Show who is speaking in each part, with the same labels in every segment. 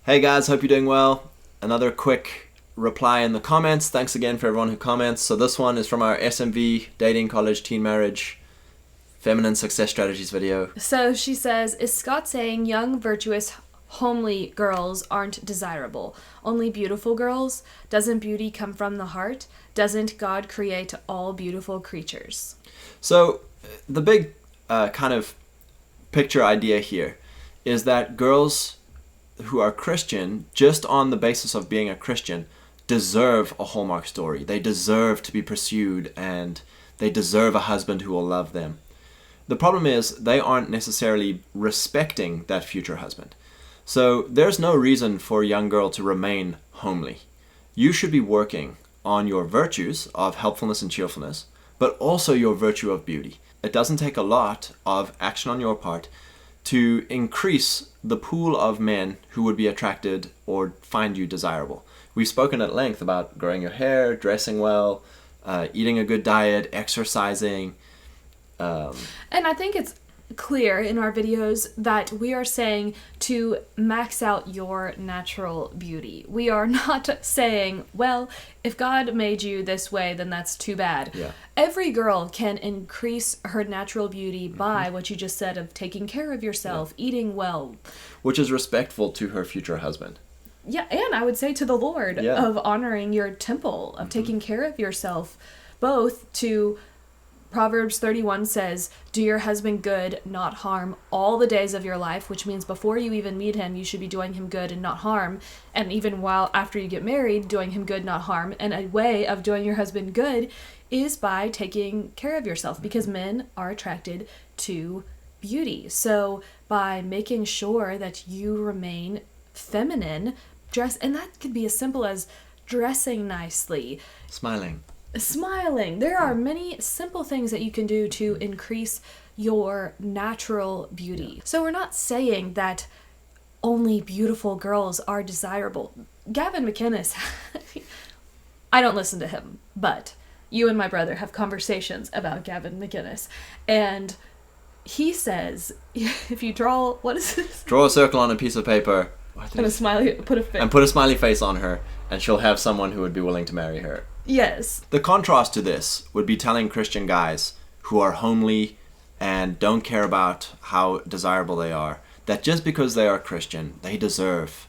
Speaker 1: Hey guys, hope you're doing well. Another quick reply in the comments. Thanks again for everyone who comments. So this one is from our SMV, Dating, College, Teen Marriage, Feminine Success Strategies video.
Speaker 2: So she says, is Scott saying young, virtuous, homely girls aren't desirable? Only beautiful girls? Doesn't beauty come from the heart? Doesn't God create all beautiful creatures?
Speaker 1: So the big kind of picture idea here is that girls who are Christian, just on the basis of being a Christian, deserve a Hallmark story. They deserve to be pursued and they deserve a husband who will love them. The problem is they aren't necessarily respecting that future husband. So there's no reason for a young girl to remain homely. You should be working on your virtues of helpfulness and cheerfulness, but also your virtue of beauty. It doesn't take a lot of action on your part to increase the pool of men who would be attracted or find you desirable. We've spoken at length about growing your hair, dressing well, eating a good diet, exercising.
Speaker 2: And I think it's clear in our videos that we are saying to max out your natural beauty. We are not saying, well, if God made you this way, then that's too bad.
Speaker 1: Yeah.
Speaker 2: Every girl can increase her natural beauty by what you just said of taking care of yourself, eating well.
Speaker 1: Which is respectful to her future husband.
Speaker 2: Yeah, and I would say to the Lord of honoring your temple, of taking care of yourself, both to Proverbs 31 says, do your husband good, not harm, all the days of your life, which means before you even meet him, you should be doing him good and not harm. And even while after you get married, doing him good, not harm. And a way of doing your husband good is by taking care of yourself, because men are attracted to beauty. So by making sure that you remain feminine, and that could be as simple as dressing nicely,
Speaker 1: Smiling.
Speaker 2: There are many simple things that you can do to increase your natural beauty. So we're not saying that only beautiful girls are desirable. Gavin McInnes, I don't listen to him, but you and my brother have conversations about Gavin McInnes, and he says if you draw, what is this?
Speaker 1: Draw a circle on a piece of paper.
Speaker 2: And a smiley, put a
Speaker 1: smiley face on her, and she'll have someone who would be willing to marry her.
Speaker 2: Yes.
Speaker 1: The contrast to this would be telling Christian guys who are homely and don't care about how desirable they are, that just because they are Christian, they deserve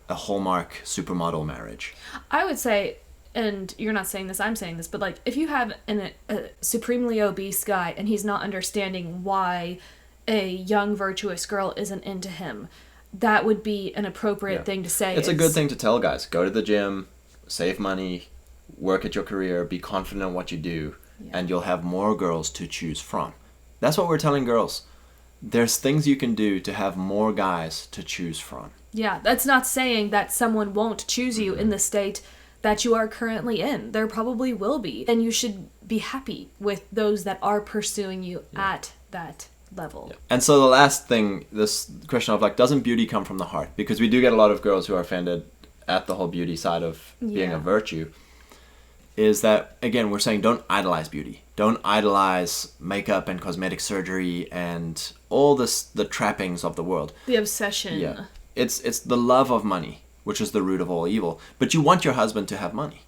Speaker 1: a Hallmark supermodel marriage.
Speaker 2: I would say, and you're not saying this, I'm saying this, but like if you have a supremely obese guy and he's not understanding why a young virtuous girl isn't into him, that would be an appropriate thing to say.
Speaker 1: It's a good thing to tell guys. Go to the gym, save money, work at your career, be confident in what you do, and you'll have more girls to choose from. That's what we're telling girls. There's things you can do to have more guys to choose from.
Speaker 2: Yeah, that's not saying that someone won't choose you in the state that you are currently in. There probably will be. And you should be happy with those that are pursuing you at that level.
Speaker 1: Yeah. And so the last thing, this question of like, doesn't beauty come from the heart? Because we do get a lot of girls who are offended at the whole beauty side of being a virtue. Is that, again, we're saying don't idolize beauty. Don't idolize makeup and cosmetic surgery and all the trappings of the world.
Speaker 2: The obsession.
Speaker 1: Yeah. It's the love of money, which is the root of all evil. But you want your husband to have money.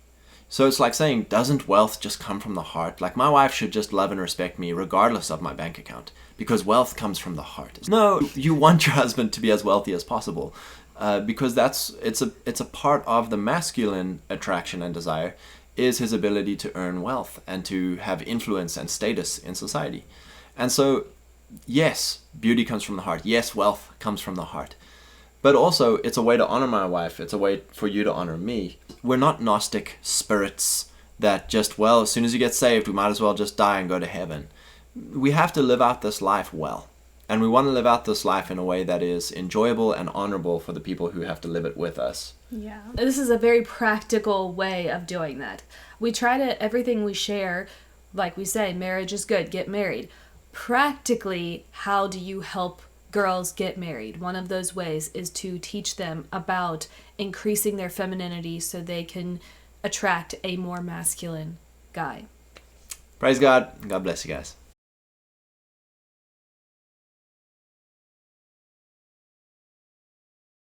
Speaker 1: So it's like saying, doesn't wealth just come from the heart? Like, my wife should just love and respect me regardless of my bank account, because wealth comes from the heart. No, you want your husband to be as wealthy as possible, because it's a part of the masculine attraction and desire, is his ability to earn wealth and to have influence and status in society. And so, yes, beauty comes from the heart. Yes, wealth comes from the heart. But also, it's a way to honor my wife. It's a way for you to honor me. We're not Gnostic spirits that just, well, as soon as you get saved, we might as well just die and go to heaven. We have to live out this life well. And we want to live out this life in a way that is enjoyable and honorable for the people who have to live it with us.
Speaker 2: Yeah. This is a very practical way of doing that. We try to, everything we share, like we say, marriage is good, get married. Practically, how do you help girls get married? One of those ways is to teach them about increasing their femininity so they can attract a more masculine guy.
Speaker 1: Praise God. God bless you guys.